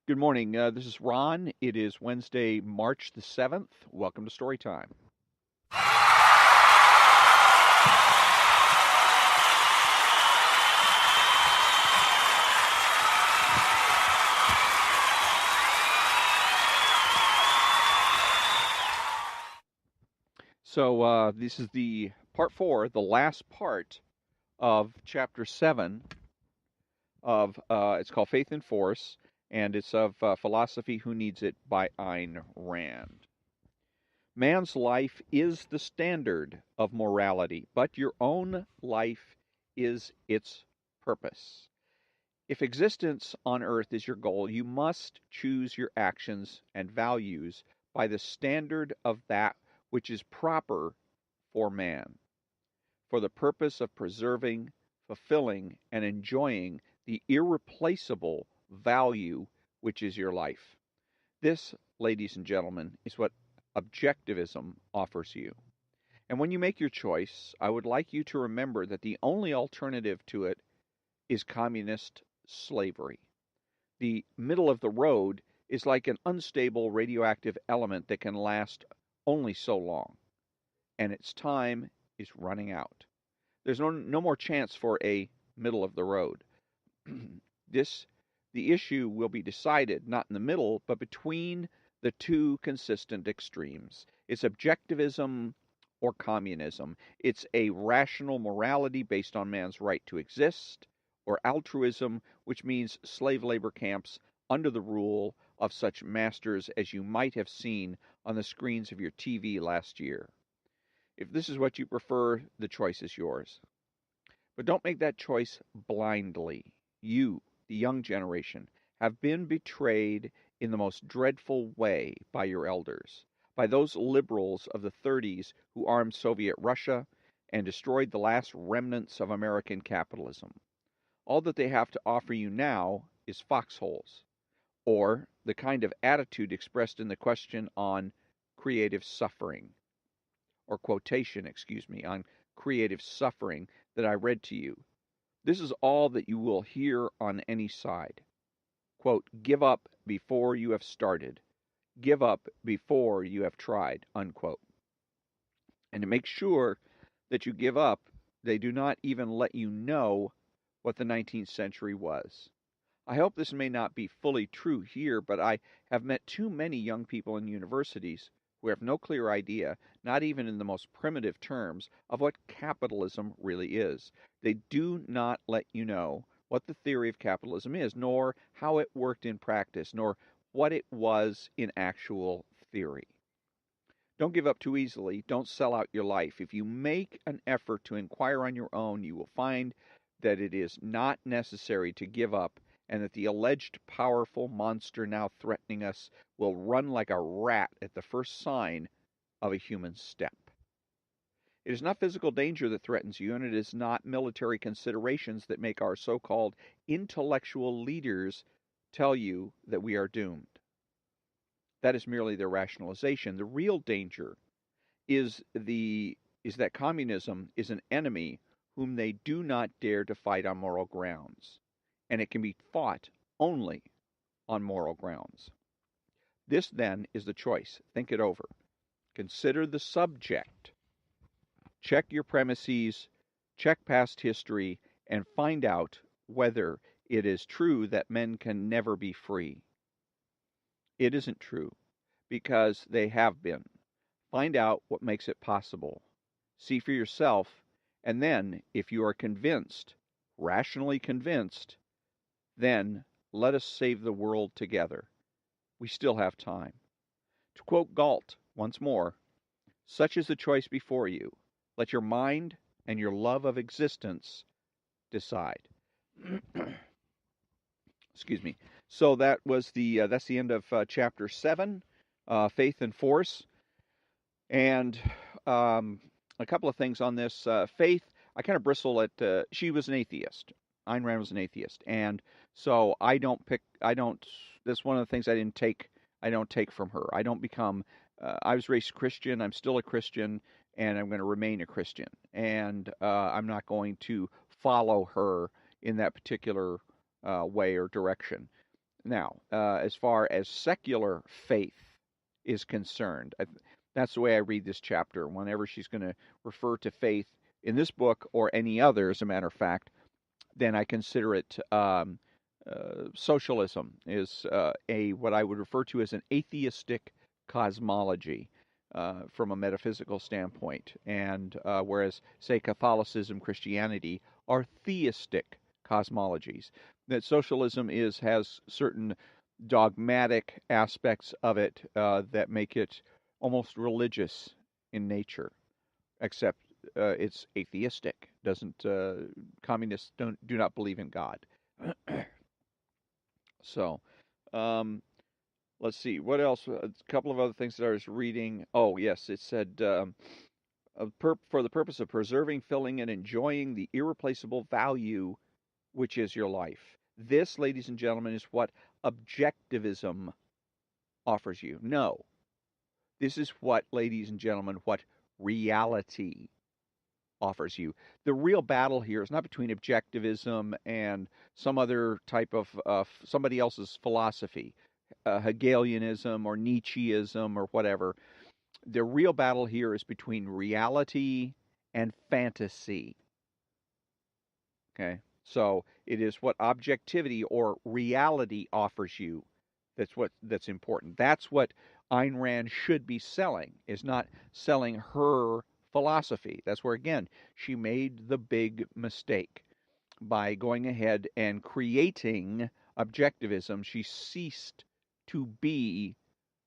Good morning. This is Ron. It is Wednesday, March the 7th. Welcome to Storytime. So, this is the part four, the last part of chapter 7 of, it's called Faith and Force, and it's of Philosophy Who Needs It by Ayn Rand. Man's life is the standard of morality, but your own life is its purpose. If existence on earth is your goal, you must choose your actions and values by the standard of that which is proper for man, for the purpose of preserving, fulfilling, and enjoying the irreplaceable value which is your life. This, ladies and gentlemen, is what objectivism offers you. And when you make your choice, I would like you to remember that the only alternative to it is communist slavery. The middle of the road is like an unstable radioactive element that can last only so long, and its time is running out. There's no more chance for a middle of the road. The issue will be decided not in the middle, but between the two consistent extremes. It's objectivism or communism. It's a rational morality based on man's right to exist, or altruism, which means slave labor camps under the rule of such masters as you might have seen on the screens of your TV last year. If this is what you prefer, the choice is yours. But don't make that choice blindly. You, the young generation, have been betrayed in the most dreadful way by your elders, by those liberals of the 30s who armed Soviet Russia and destroyed the last remnants of American capitalism. All that they have to offer you now is foxholes, or the kind of attitude expressed in the question on creative suffering, or quotation, on creative suffering that I read to you. This is all that you will hear on any side. Quote, give up before you have started. Give up before you have tried, unquote. And to make sure that you give up, they do not even let you know what the 19th century was. I hope this may not be fully true here, but I have met too many young people in universities who have no clear idea, not even in the most primitive terms, of what capitalism really is. They do not let you know what the theory of capitalism is, nor how it worked in practice, nor what it was in actual theory. Don't give up too easily. Don't sell out your life. If you make an effort to inquire on your own, you will find that it is not necessary to give up, and that the alleged powerful monster now threatening us will run like a rat at the first sign of a human step. It is not physical danger that threatens you, and it is not military considerations that make our so-called intellectual leaders tell you that we are doomed. That is merely their rationalization. The real danger is that communism is an enemy whom they do not dare to fight on moral grounds, and it can be fought only on moral grounds. This, then, is the choice. Think it over. Consider the subject. Check your premises, check past history, and find out whether it is true that men can never be free. It isn't true, because they have been. Find out what makes it possible. See for yourself, and then, if you are convinced, rationally convinced, then let us save the world together. We still have time. To quote Galt once more, such is the choice before you. Let your mind and your love of existence decide. Excuse me. So that's the end of chapter 7, Faith and Force. And a couple of things on this. Faith, I kind of bristle at, she was an atheist. Ayn Rand was an atheist. And so that's one of the things I don't take from her. I don't become, I was raised Christian, I'm still a Christian, and I'm going to remain a Christian. And I'm not going to follow her in that particular way or direction. Now, as far as secular faith is concerned, that's the way I read this chapter. Whenever she's going to refer to faith in this book or any other, as a matter of fact, then I consider it socialism is a what I would refer to as an atheistic cosmology from a metaphysical standpoint, and whereas, say, Catholicism, Christianity are theistic cosmologies. That socialism has certain dogmatic aspects of it that make it almost religious in nature, except it's atheistic. Doesn't communists do not believe in God. So, um, let's see what else. A couple of other things that I was reading. Oh yes, it said for the purpose of preserving, filling, and enjoying the irreplaceable value which is your life. This, ladies and gentlemen, is what objectivism offers you. No, this is what, ladies and gentlemen, what reality offers you. The real battle here is not between objectivism and some other type of somebody else's philosophy, Hegelianism or Nietzscheism or whatever. The real battle here is between reality and fantasy. Okay, so it is what objectivity or reality offers you that's important. That's what Ayn Rand should be selling, is not selling her philosophy. That's where, again, she made the big mistake by going ahead and creating objectivism. She ceased to be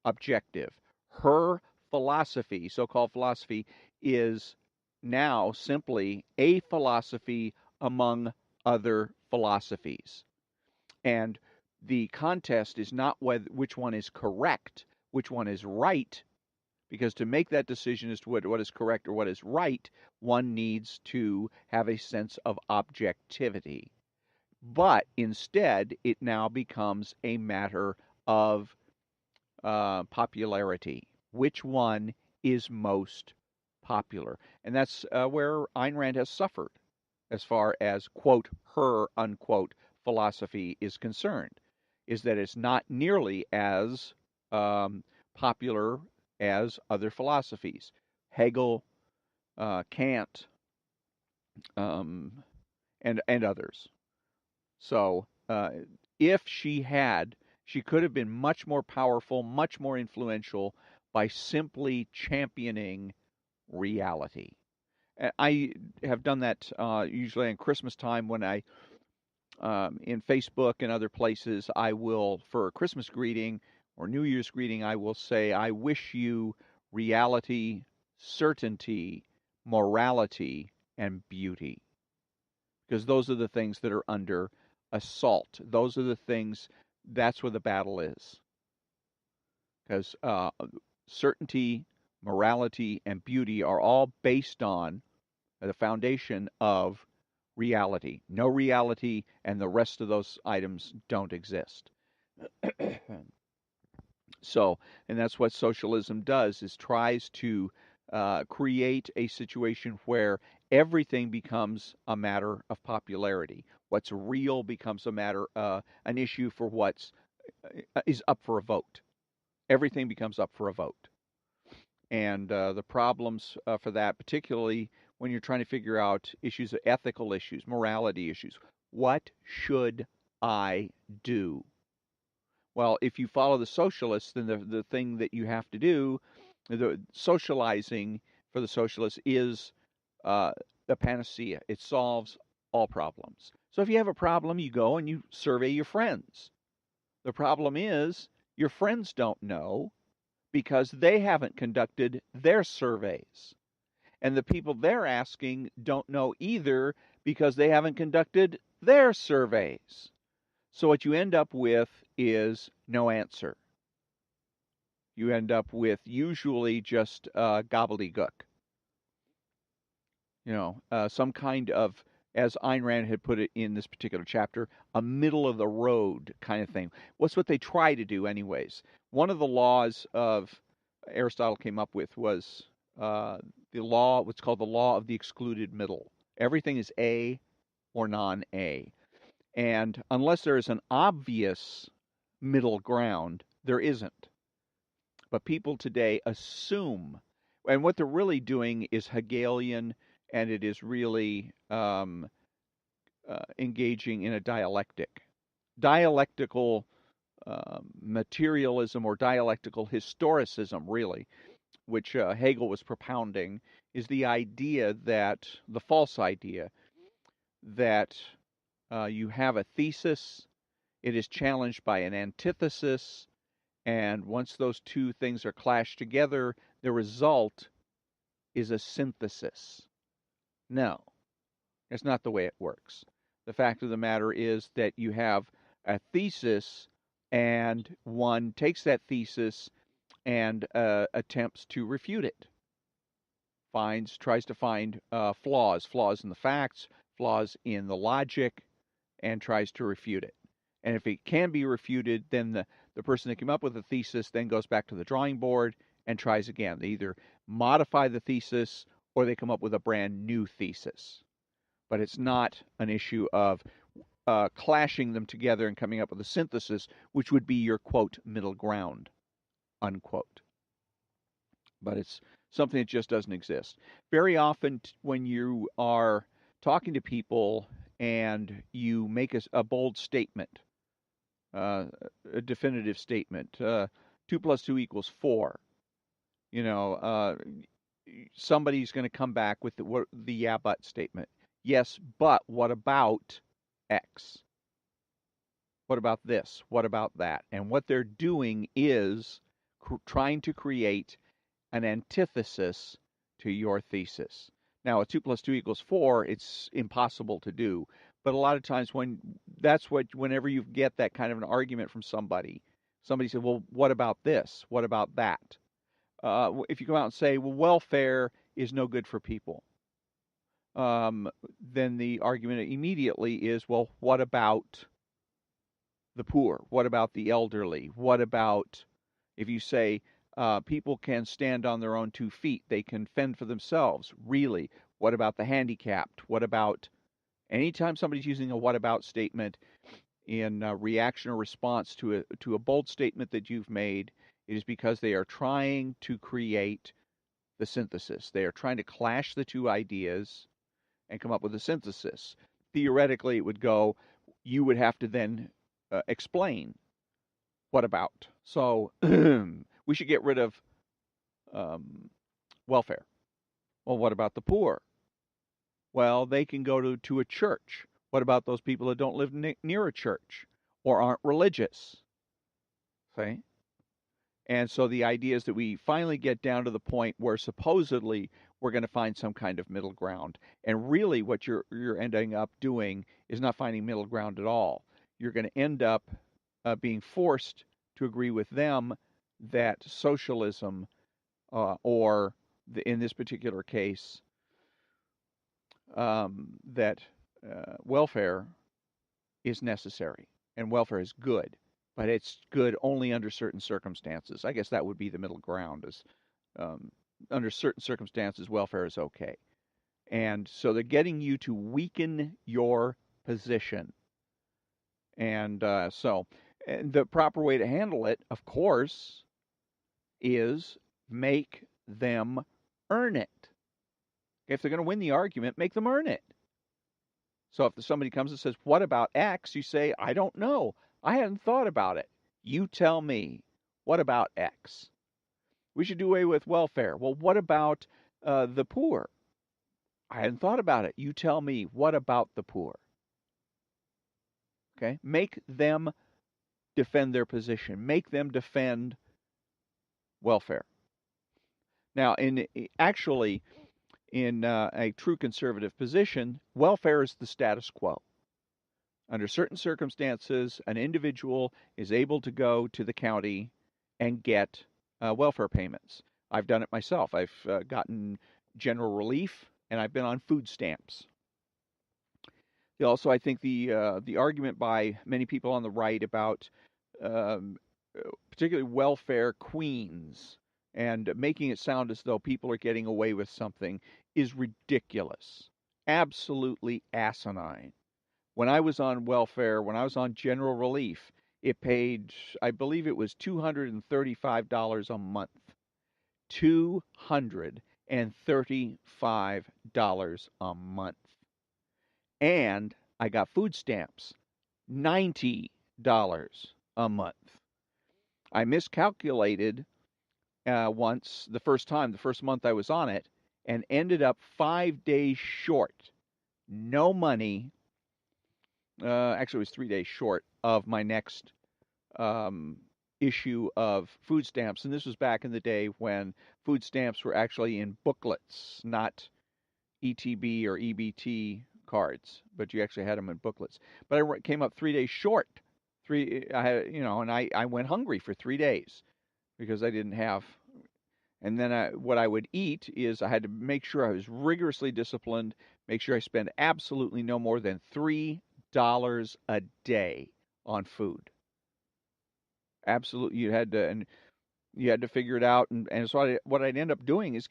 objective. Her philosophy, so-called philosophy, is now simply a philosophy among other philosophies. And the contest is not which one is correct, which one is right, because to make that decision as to what is correct or what is right, one needs to have a sense of objectivity. But instead, it now becomes a matter of popularity. Which one is most popular? And that's where Ayn Rand has suffered as far as, quote, her, unquote, philosophy is concerned, is that it's not nearly as popular as other philosophies. Hegel, Kant, um, and others. So if she could have been much more powerful, much more influential by simply championing reality. I have done that usually in Christmas time when in Facebook and other places, I will, for a Christmas greeting or New Year's greeting, I will say, I wish you reality, certainty, morality, and beauty. Because those are the things that are under assault. Those are the things, that's where the battle is. Because certainty, morality, and beauty are all based on the foundation of reality. No reality, and the rest of those items don't exist. So, and that's what socialism does, is tries to create a situation where everything becomes a matter of popularity. What's real becomes a matter, an issue for what's is up for a vote. Everything becomes up for a vote. And the problems for that, particularly when you're trying to figure out issues, ethical issues, morality issues. What should I do? Well, if you follow the socialists, then the thing that you have to do, the socializing for the socialists is the panacea. It solves all problems. So if you have a problem, you go and you survey your friends. The problem is your friends don't know because they haven't conducted their surveys. And the people they're asking don't know either because they haven't conducted their surveys. So what you end up with is no answer. You end up with usually just gobbledygook. Some kind of, as Ayn Rand had put it in this particular chapter, a middle of the road kind of thing. What's what they try to do, anyways? One of the laws of Aristotle came up with was the law, what's called the law of the excluded middle. Everything is A or non-A. And unless there is an obvious middle ground. There isn't. But people today assume, and what they're really doing is Hegelian, and it is really engaging in a dialectic. Dialectical materialism or dialectical historicism, really, which Hegel was propounding, is the idea that, the false idea, that you have a thesis, it is challenged by an antithesis, and once those two things are clashed together, the result is a synthesis. No, that's not the way it works. The fact of the matter is that you have a thesis, and one takes that thesis and attempts to refute it. Tries to find flaws in the facts, flaws in the logic, and tries to refute it. And if it can be refuted, then the person that came up with the thesis then goes back to the drawing board and tries again. They either modify the thesis or they come up with a brand new thesis. But it's not an issue of clashing them together and coming up with a synthesis, which would be your, quote, middle ground, unquote. But it's something that just doesn't exist. Very often when you are talking to people and you make a bold statement, a definitive statement, 2 + 2 = 4, somebody's going to come back with the yeah, but statement. Yes, but what about X? What about this? What about that? And what they're doing is trying to create an antithesis to your thesis. Now, a 2 + 2 = 4, it's impossible to do. But a lot of times whenever you get that kind of an argument from somebody says, well, what about this? What about that? If you come out and say, well, welfare is no good for people, then the argument immediately is, well, what about the poor? What about the elderly? What about, if you say, people can stand on their own 2 feet, they can fend for themselves, really? What about the handicapped? What about, anytime somebody's using a what about statement in reaction or response to a bold statement that you've made, it is because they are trying to create the synthesis. They are trying to clash the two ideas and come up with a synthesis. Theoretically, it would go, you would have to then explain what about. So we should get rid of welfare. Well, what about the poor? Well, they can go to a church. What about those people that don't live near a church or aren't religious? See? And so the idea is that we finally get down to the point where supposedly we're going to find some kind of middle ground. And really what you're ending up doing is not finding middle ground at all. You're going to end up being forced to agree with them that socialism or in this particular case, that welfare is necessary and welfare is good, but it's good only under certain circumstances. I guess that would be the middle ground, is under certain circumstances, welfare is okay. And so they're getting you to weaken your position. And and the proper way to handle it, of course, is make them earn it. If they're going to win the argument, make them earn it. So if somebody comes and says, what about X? You say, I don't know. I hadn't thought about it. You tell me. What about X? We should do away with welfare. Well, what about the poor? I hadn't thought about it. You tell me. What about the poor? Okay? Make them defend their position. Make them defend welfare. Now, in a true conservative position, welfare is the status quo. Under certain circumstances, an individual is able to go to the county and get welfare payments. I've done it myself. I've gotten general relief, and I've been on food stamps. Also, I think the argument by many people on the right about particularly welfare queens and making it sound as though people are getting away with something is ridiculous. Absolutely asinine. When I was on welfare, when I was on general relief, It paid, I believe it was $235 a month. $235 a month. And I got food stamps, $90 a month. I miscalculated once the first month I was on it, and ended up 5 days short. No money. Actually, it was 3 days short of my next um, issue of food stamps. And this was back in the day when food stamps were actually in booklets, not ETB or EBT cards, but you actually had them in booklets. But I came up 3 days short. I had, and I went hungry for 3 days because I didn't have. And then what I would eat is I had to make sure I was rigorously disciplined, make sure I spend absolutely no more than $3 a day on food. Absolutely, you had to figure it out. And so what I'd end up doing is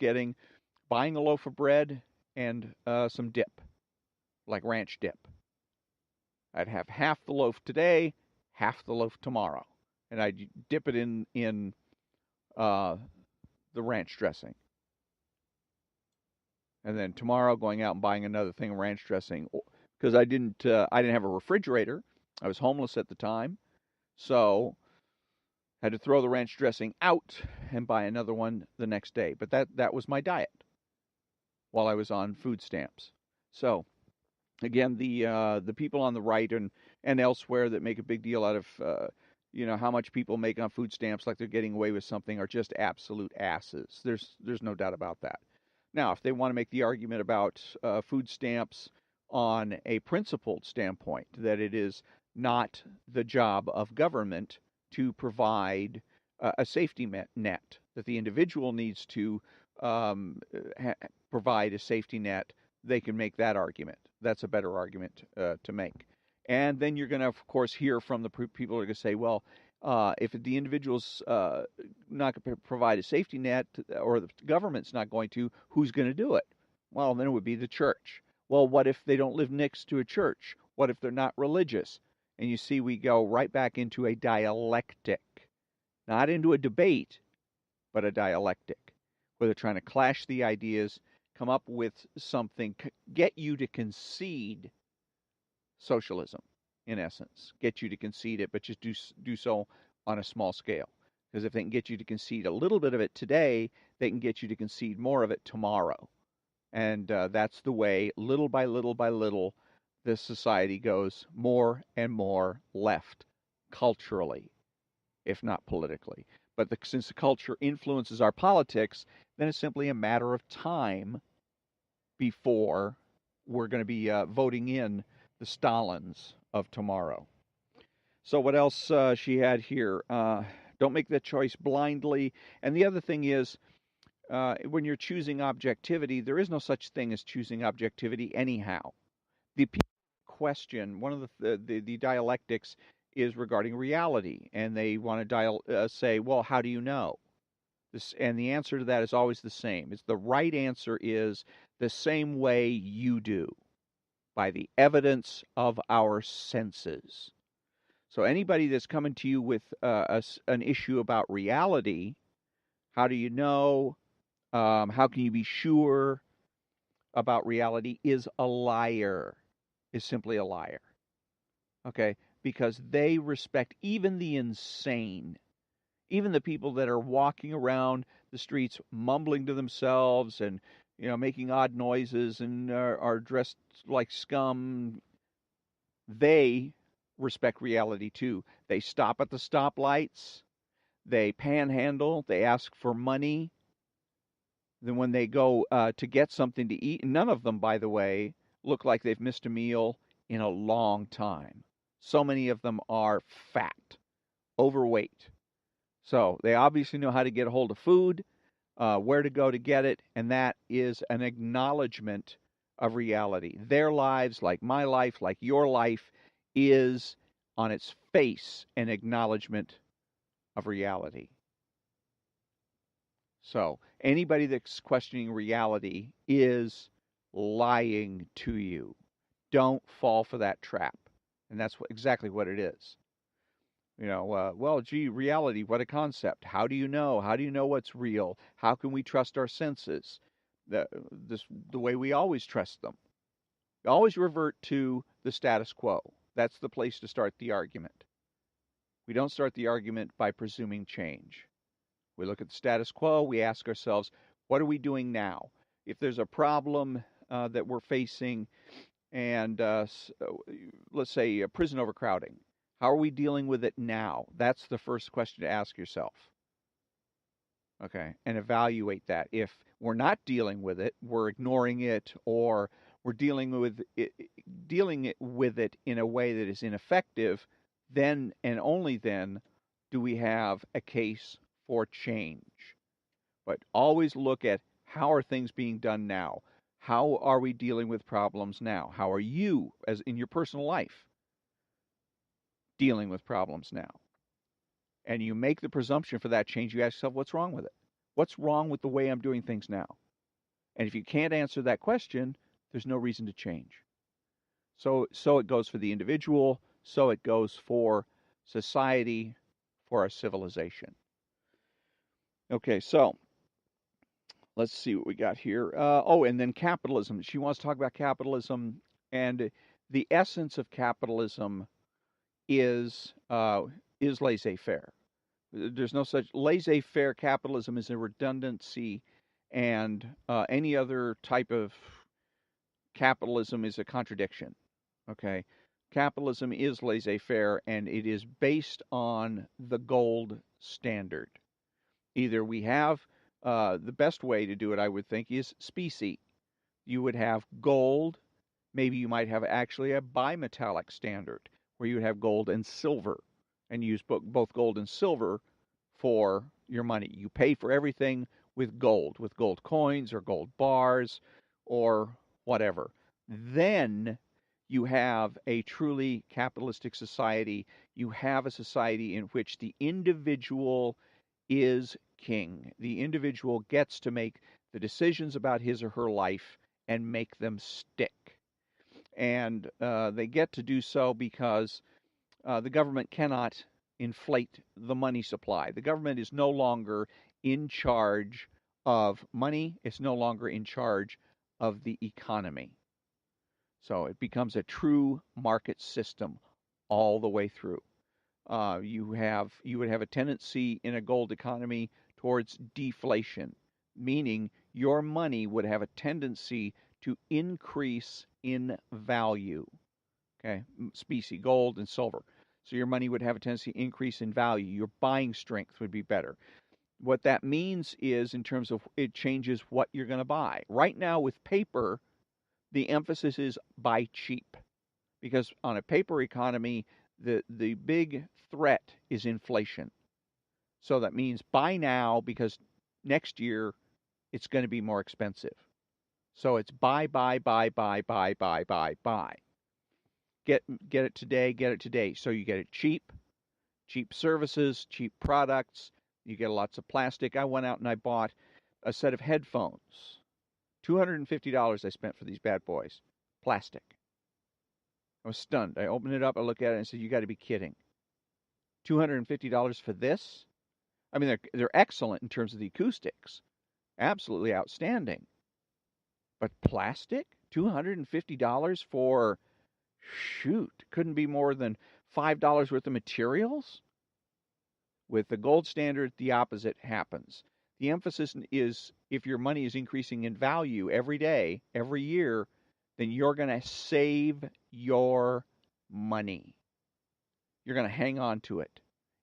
buying a loaf of bread and some dip, like ranch dip. I'd have half the loaf today, half the loaf tomorrow, and I'd dip it in the ranch dressing. And then tomorrow going out and buying another thing of ranch dressing because I didn't have a refrigerator. I was homeless at the time, so had to throw the ranch dressing out and buy another one the next day. But that was my diet while I was on food stamps. So again, the people on the right and elsewhere that make a big deal out of how much people make on food stamps like they're getting away with something are just absolute asses. There's no doubt about that. Now, if they want to make the argument about food stamps on a principled standpoint, that it is not the job of government to provide a safety net, that the individual needs to provide a safety net, they can make that argument. That's a better argument to make. And then you're going to, of course, hear from the people who are going to say, well, if the individual's not going to provide a safety net, or the government's not going to, who's going to do it? Well, then it would be the church. Well, what if they don't live next to a church? What if they're not religious? And you see, we go right back into a dialectic, not into a debate, but a dialectic, where they're trying to clash the ideas, come up with something, get you to concede socialism, in essence, get you to concede it, but just do so on a small scale. Because if they can get you to concede a little bit of it today, they can get you to concede more of it tomorrow. And that's the way, little by little by little, this society goes more and more left culturally, if not politically. But since the culture influences our politics, then it's simply a matter of time before we're going to be voting in the Stalins of tomorrow. So what else she had here? Don't make that choice blindly. And the other thing is, when you're choosing objectivity, there is no such thing as choosing objectivity anyhow. The question, one of the dialectics is regarding reality, and they want to say, well, how do you know? And the answer to that is always the same. The right answer is the same way you do, by the evidence of our senses. So anybody that's coming to you with an issue about reality, how do you know? How can you be sure about reality? Is a liar. Is simply a liar. Okay? Because they respect even the insane, even the people that are walking around the streets mumbling to themselves and making odd noises and are dressed like scum. They respect reality too. They stop at the stoplights. They panhandle. They ask for money. Then when they go to get something to eat, none of them, by the way, look like they've missed a meal in a long time. So many of them are fat, overweight. So they obviously know how to get a hold of food, where to go to get it, and that is an acknowledgement of reality. Their lives, like my life, like your life, is on its face an acknowledgement of reality. So anybody that's questioning reality is lying to you. Don't fall for that trap. And that's exactly what it is. Well, gee, reality, what a concept. How do you know? How do you know what's real? How can we trust our senses? The way we always trust them. Always revert to the status quo. That's the place to start the argument. We don't start the argument by presuming change. We look at the status quo, we ask ourselves, what are we doing now? If there's a problem that we're facing, and let's say prison overcrowding, how are we dealing with it now? That's the first question to ask yourself. Okay, and evaluate that. If we're not dealing with it, we're ignoring it, or we're dealing with it in a way that is ineffective, then and only then do we have a case for change. But always look at how are things being done now? How are we dealing with problems now? How are you, as in your personal life, dealing with problems now? And you make the presumption for that change, you ask yourself, what's wrong with it? What's wrong with the way I'm doing things now? And if you can't answer that question, there's no reason to change. So it goes for the individual, so it goes for society, for our civilization. Okay, so let's see what we got here. And then capitalism. She wants to talk about capitalism, and the essence of capitalism is laissez-faire. There's no such laissez-faire. Capitalism is a redundancy, and any other type of capitalism is a contradiction. Okay, capitalism is laissez-faire, and it is based on the gold standard. Either we have the best way to do it, I would think, is specie. You would have gold. Maybe you might have actually a bimetallic standard where you would have gold and silver and use both gold and silver for your money. You pay for everything with gold coins or gold bars or whatever. Then you have a truly capitalistic society. You have a society in which the individual is king. The individual gets to make the decisions about his or her life and make them stick. And they get to do so because the government cannot inflate the money supply. The government is no longer in charge of money, it's no longer in charge of the economy. So it becomes a true market system all the way through. You would have a tendency in a gold economy towards deflation, meaning your money would have a tendency to increase in value. Okay, specie, gold and silver. So your money would have a tendency to increase in value. Your buying strength would be better. What that means is, in terms of it changes what you're going to buy. Right now, with paper, the emphasis is buy cheap, because on a paper economy, the big threat is inflation. So that means buy now because next year it's going to be more expensive. So it's buy. Get it today. So you get it cheap services, cheap products. You get lots of plastic. I went out and I bought a set of headphones. $250 I spent for these bad boys. Plastic. I was stunned. I opened it up, I looked at it and said, you got to be kidding. $250 for this? I mean, they're excellent in terms of the acoustics. Absolutely outstanding. But plastic? $250 for, shoot, couldn't be more than $5 worth of materials? With the gold standard, the opposite happens. The emphasis is if your money is increasing in value every day, every year, then you're going to save your money. You're going to hang on to it.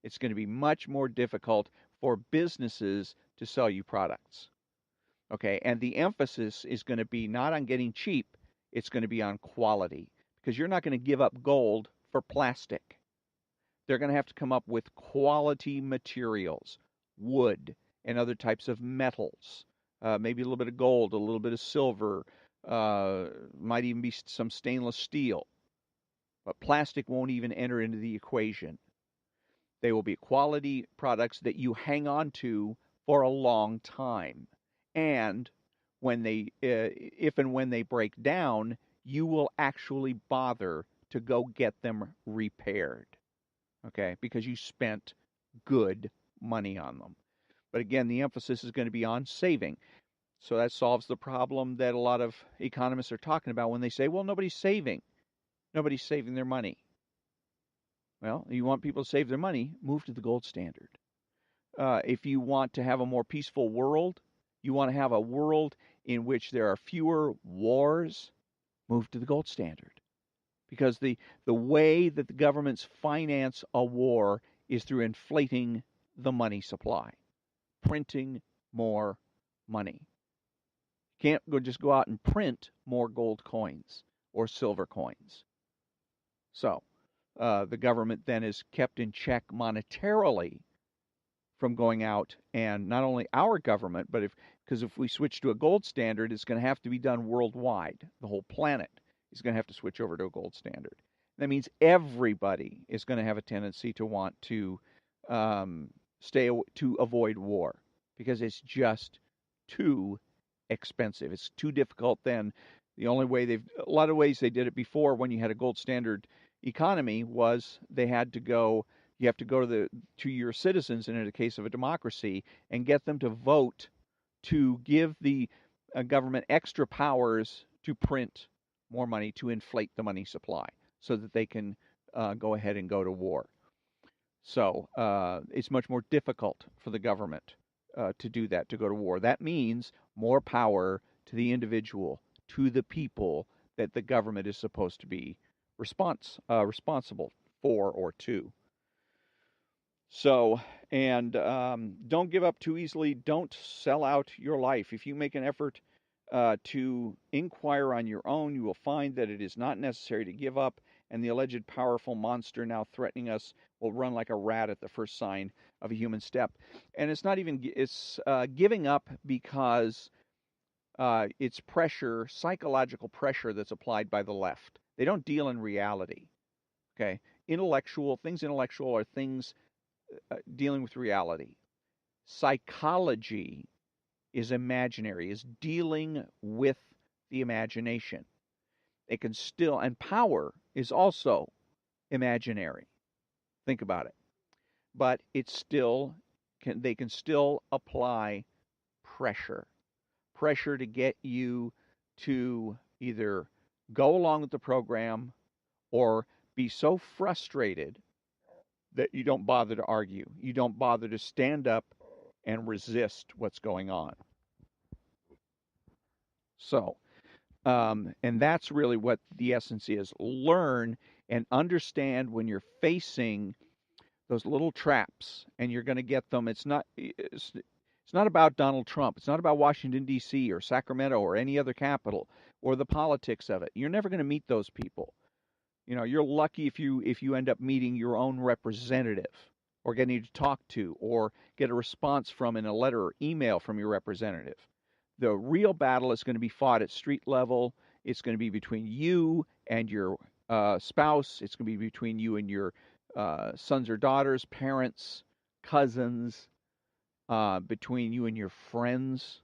It's going to be much more difficult for businesses to sell you products. Okay, and the emphasis is going to be not on getting cheap, it's going to be on quality, because you're not going to give up gold for plastic. They're going to have to come up with quality materials, wood, and other types of metals. Maybe a little bit of gold, a little bit of silver, might even be some stainless steel. But plastic won't even enter into the equation. They will be quality products that you hang on to for a long time. And when if and when they break down, you will actually bother to go get them repaired. okay, because you spent good money on them. But again, the emphasis is going to be on saving. So that solves the problem that a lot of economists are talking about when they say, well, nobody's saving. Nobody's saving their money. Well, you want people to save their money, move to the gold standard. If you want to have a more peaceful world, you want to have a world in which there are fewer wars, move to the gold standard. Because the way that the governments finance a war is through inflating the money supply, printing more money. You can't just go out and print more gold coins or silver coins. So the government then is kept in check monetarily from going out, and not only our government, but because if we switch to a gold standard, it's going to have to be done worldwide. The whole planet is going to have to switch over to a gold standard. That means everybody is going to have a tendency to want to to avoid war because it's just too expensive. It's too difficult. Then the only way a lot of ways they did it before when you had a gold standard economy was they had to go. You have to go to your citizens, in the case of a democracy, and get them to vote to give the government extra powers to print more money to inflate the money supply so that they can go ahead and go to war. So it's much more difficult for the government to do that, to go to war. That means more power to the individual, to the people that the government is supposed to be responsible for or to. So, and don't give up too easily. Don't sell out your life. If you make an effort to inquire on your own, you will find that it is not necessary to give up, and the alleged powerful monster now threatening us will run like a rat at the first sign of a human step. And it's not even, it's giving up because it's pressure, psychological pressure that's applied by the left. They don't deal in reality. Okay? Intellectual are things dealing with reality. Psychology is imaginary, is dealing with the imagination. It can still, and power is also imaginary. Think about it. But it's still, they can still apply pressure. Pressure to get you to either go along with the program or be so frustrated that you don't bother to argue. You don't bother to stand up and resist what's going on. So, and that's really what the essence is. Learn and understand when you're facing those little traps, and you're going to get them. It's not about Donald Trump. It's not about Washington, D.C. or Sacramento or any other capital or the politics of it. You're never going to meet those people. You know, you're lucky if you end up meeting your own representative or getting to talk to or get a response from in a letter or email from your representative. The real battle is going to be fought at street level. It's going to be between you and your spouse. It's going to be between you and your sons or daughters, parents, cousins, between you and your friends,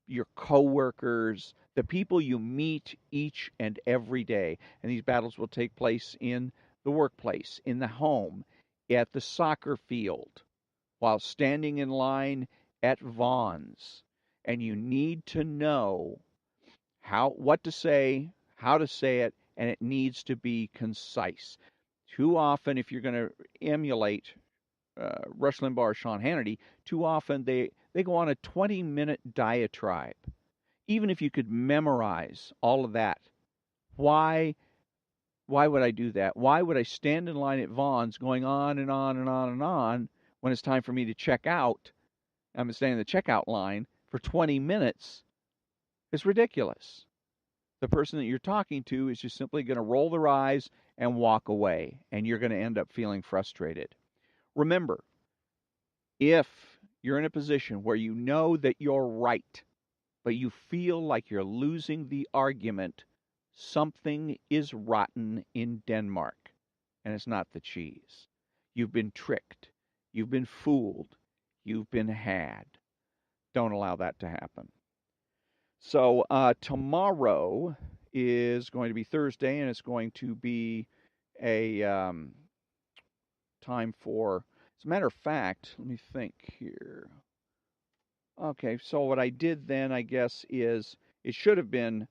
your coworkers, the people you meet each and every day. And these battles will take place in the workplace, in the home, at the soccer field, while standing in line at Vons. And you need to know what to say, how to say it, and it needs to be concise. Too often, if you're going to emulate Rush Limbaugh or Sean Hannity, too often they go on a 20-minute diatribe. Even if you could memorize all of that, why would I do that? Why would I stand in line at Vons going on and on and on and on when it's time for me to check out? I'm standing in the checkout line for 20 minutes. It's ridiculous. The person that you're talking to is just simply going to roll their eyes and walk away, and you're going to end up feeling frustrated. Remember, if you're in a position where you know that you're right, but you feel like you're losing the argument, something is rotten in Denmark, and it's not the cheese. You've been tricked. You've been fooled. You've been had. Don't allow that to happen. So tomorrow is going to be Thursday, and it's going to be a time for, as a matter of fact, let me think here. Okay, so what I did then, I guess, is it should have been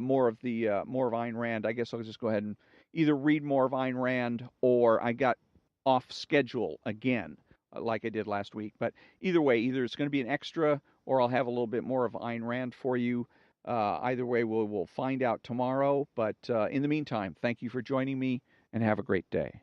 more of Ayn Rand. I guess I'll just go ahead and either read more of Ayn Rand, or I got off schedule again, like I did last week. But either way, either it's going to be an extra, or I'll have a little bit more of Ayn Rand for you. Either way, we'll find out tomorrow. But in the meantime, thank you for joining me, and have a great day.